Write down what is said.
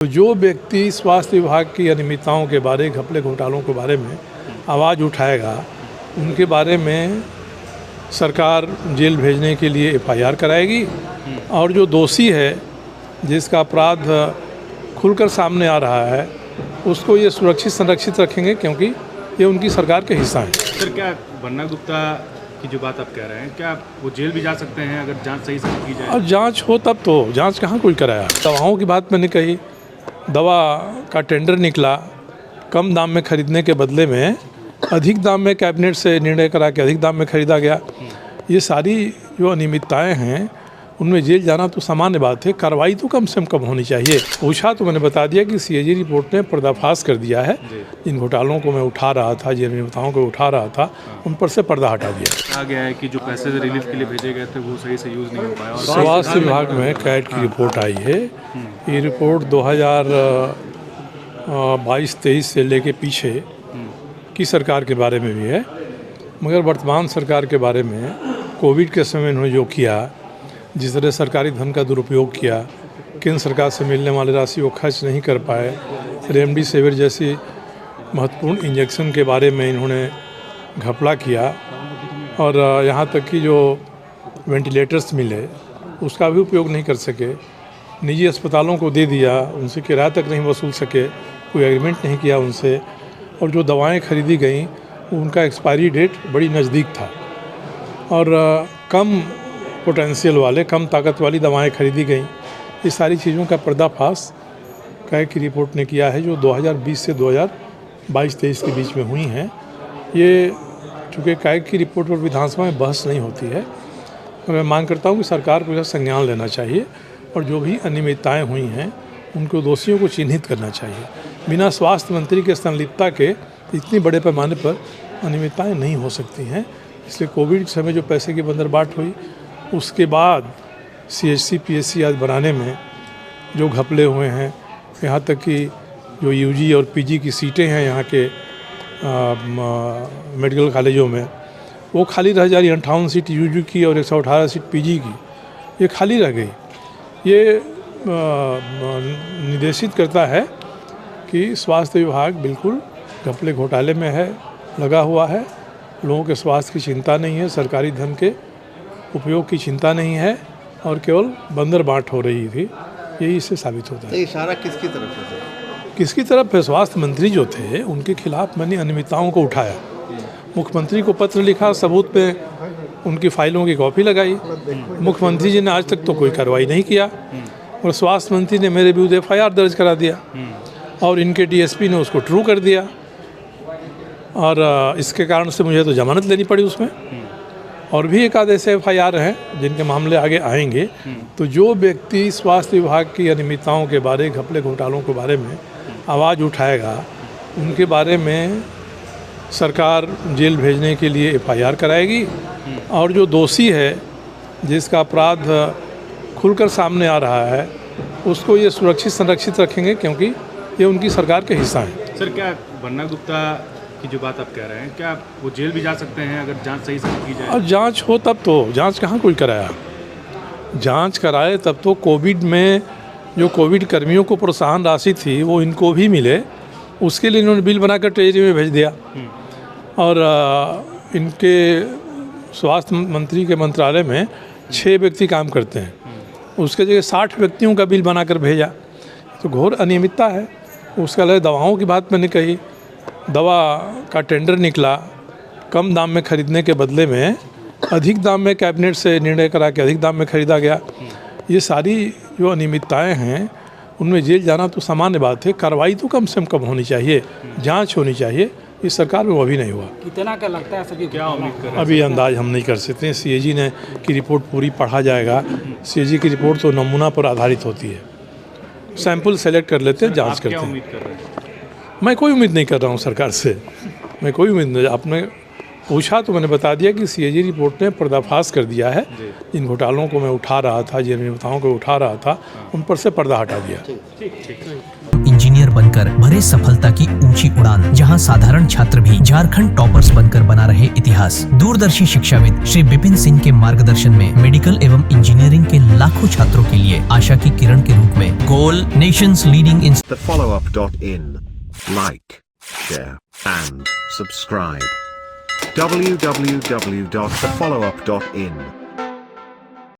तो जो व्यक्ति स्वास्थ्य विभाग की अनियमितताओं के बारे, घपले घोटालों के बारे में आवाज़ उठाएगा, उनके बारे में सरकार जेल भेजने के लिए एफआईआर कराएगी और जो दोषी है, जिसका अपराध खुलकर सामने आ रहा है, उसको ये सुरक्षित संरक्षित रखेंगे, क्योंकि ये उनकी सरकार के हिस्सा है। सर, क्या बन्ना गुप्ता की जो बात आप कह रहे हैं, क्या वो जेल भी जा सकते हैं अगर जांच सही से की जाए? और जांच हो तब तो, जांच कहाँ कोई कराया। दवाओं की बात मैंने कही, दवा का टेंडर निकला, कम दाम में खरीदने के बदले में अधिक दाम में कैबिनेट से निर्णय करा के अधिक दाम में खरीदा गया। ये सारी जो अनियमितताएं हैं, उनमें जेल जाना तो सामान्य बात है, कार्रवाई तो कम से कम होनी चाहिए। पूछा तो मैंने बता दिया कि सीएजी रिपोर्ट ने पर्दाफाश कर दिया है। जिन घोटालों को मैं उठा रहा था, जिन अनियमितताओं को उठा रहा था, उन पर से पर्दा हटा दिया। कहा गया है कि जो पैसे रिलीफ के लिए भेजे गए थे वो सही से यूज़ नहीं हो पाया। स्वास्थ्य विभाग में कैट की रिपोर्ट आई है। ये रिपोर्ट 2022-23 से लेके पीछे की सरकार के बारे में भी है, मगर वर्तमान सरकार के बारे में कोविड के समय इन्होंने जो किया, जिस तरह सरकारी धन का दुरुपयोग किया, केंद्र सरकार से मिलने वाली राशि को खर्च नहीं कर पाए, रेमडेसिविर जैसी महत्वपूर्ण इंजेक्शन के बारे में इन्होंने घपला किया, और यहाँ तक कि जो वेंटिलेटर्स मिले उसका भी उपयोग नहीं कर सके, निजी अस्पतालों को दे दिया, उनसे किराया तक नहीं वसूल सके, कोई एग्रीमेंट नहीं किया उनसे, और जो दवाएं खरीदी गई उनका एक्सपायरी डेट बड़ी नज़दीक था, और कम पोटेंशियल वाले, कम ताकत वाली दवाएं खरीदी गई। इस सारी चीज़ों का पर्दाफाश कैट की रिपोर्ट ने किया है, जो 2020 से 2022-23 के बीच में हुई हैं। ये चूँकि कैट की रिपोर्ट पर विधानसभा में बहस नहीं होती है, तो मैं मांग करता हूँ कि सरकार को इसका संज्ञान लेना चाहिए और जो भी अनियमितताएँ हुई हैं उनको दोषियों को चिन्हित करना चाहिए। बिना स्वास्थ्य मंत्री के संलिप्तता के इतनी बड़े पैमाने पर अनियमितताएँ नहीं हो सकती हैं। इसलिए कोविड के समय जो पैसे की बंदरबाट हुई, उसके बाद CHC PHC आदि बनाने में जो घपले हुए हैं, यहाँ तक कि जो UG और PG की सीटें हैं यहाँ के मेडिकल कॉलेजों में, वो खाली रह जा रही। 58 सीट UG की और 118 सीट PG की, ये खाली रह गई। ये निर्देशित करता है कि स्वास्थ्य विभाग बिल्कुल घपले घोटाले में है, लगा हुआ है। लोगों के स्वास्थ्य की चिंता नहीं है, सरकारी धन के उपयोग की चिंता नहीं है, और केवल बंदर बांट हो रही थी। यही इससे साबित होता है। इशारा किसकी तरफ है? किसकी तरफ है? स्वास्थ्य मंत्री जो थे उनके खिलाफ मैंने अनियमितताओं को उठाया, मुख्यमंत्री को पत्र लिखा, सबूत पे उनकी फाइलों की कॉपी लगाई। मुख्यमंत्री जी ने आज तक तो कोई कार्रवाई नहीं किया, और स्वास्थ्य मंत्री ने मेरे विरुद्ध एफआईआर दर्ज करा दिया, और इनके DSP ने उसको ट्रू कर दिया, और इसके कारण से मुझे तो जमानत लेनी पड़ी उसमें। और भी एक आध ऐसे एफआईआर हैं जिनके मामले आगे आएंगे। तो जो व्यक्ति स्वास्थ्य विभाग की अनियमितताओं के बारे, घपले घोटालों के बारे में आवाज़ उठाएगा, उनके बारे में सरकार जेल भेजने के लिए एफआईआर कराएगी, और जो दोषी है, जिसका अपराध खुलकर सामने आ रहा है, उसको ये सुरक्षित संरक्षित रखेंगे, क्योंकि ये उनकी सरकार के हिस्सा है। सर, क्या बन्ना गुप्ता की जो बात आप कह रहे हैं, क्या वो जेल भी जा सकते हैं अगर जांच सही से की जाए? और जांच हो तब तो, जांच कहाँ कोई कराया। जांच कराए तब तो कोविड में जो कोविड कर्मियों को प्रोत्साहन राशि थी वो इनको भी मिले, उसके लिए इन्होंने बिल बनाकर ट्रेजरी में भेज दिया। और इनके स्वास्थ्य मंत्री के मंत्रालय में 6 व्यक्ति काम करते हैं, उसके जगह 60 व्यक्तियों का बिल बनाकर भेजा। तो घोर अनियमितता है। उसके अलावा दवाओं की बात मैंने कही, दवा का टेंडर निकला, कम दाम में खरीदने के बदले में अधिक दाम में कैबिनेट से निर्णय करा के अधिक दाम में खरीदा गया। ये सारी जो अनियमितताएं हैं, उनमें जेल जाना तो सामान्य बात है, कार्रवाई तो कम से कम होनी चाहिए, जांच होनी चाहिए। इस सरकार में वो भी नहीं हुआ। कितना क्या लगता है सर? क्या उम्मीद कर रहे हैं? अभी अंदाज हम नहीं कर सकते। CAG ने की रिपोर्ट पूरी पढ़ा जाएगा। CAG की रिपोर्ट तो नमूना पर आधारित होती है, सैंपल सेलेक्ट कर लेते हैं, जाँच करते हैं। उम्मीद कर रहे हैं? मैं कोई उम्मीद नहीं कर रहा हूँ सरकार से, मैं कोई उम्मीद नहीं। आपने पूछा तो मैंने बता दिया कि सीएजी रिपोर्ट ने पर्दाफाश कर दिया है। जिन घोटालों को मैं उठा रहा था, जिन नेताओं को उठा रहा था, उन पर से पर्दा हटा दिया। इंजीनियर बनकर भरे सफलता की ऊंची उड़ान, जहां साधारण छात्र भी झारखंड टॉपर्स बनकर बना रहे इतिहास। दूरदर्शी शिक्षाविद श्री विपिन सिंह के मार्गदर्शन में मेडिकल एवं इंजीनियरिंग के लाखों छात्रों के लिए आशा की किरण के रूप में goal nations leading in TheFollowUp.in. Like, share, and subscribe. www.thefollowup.in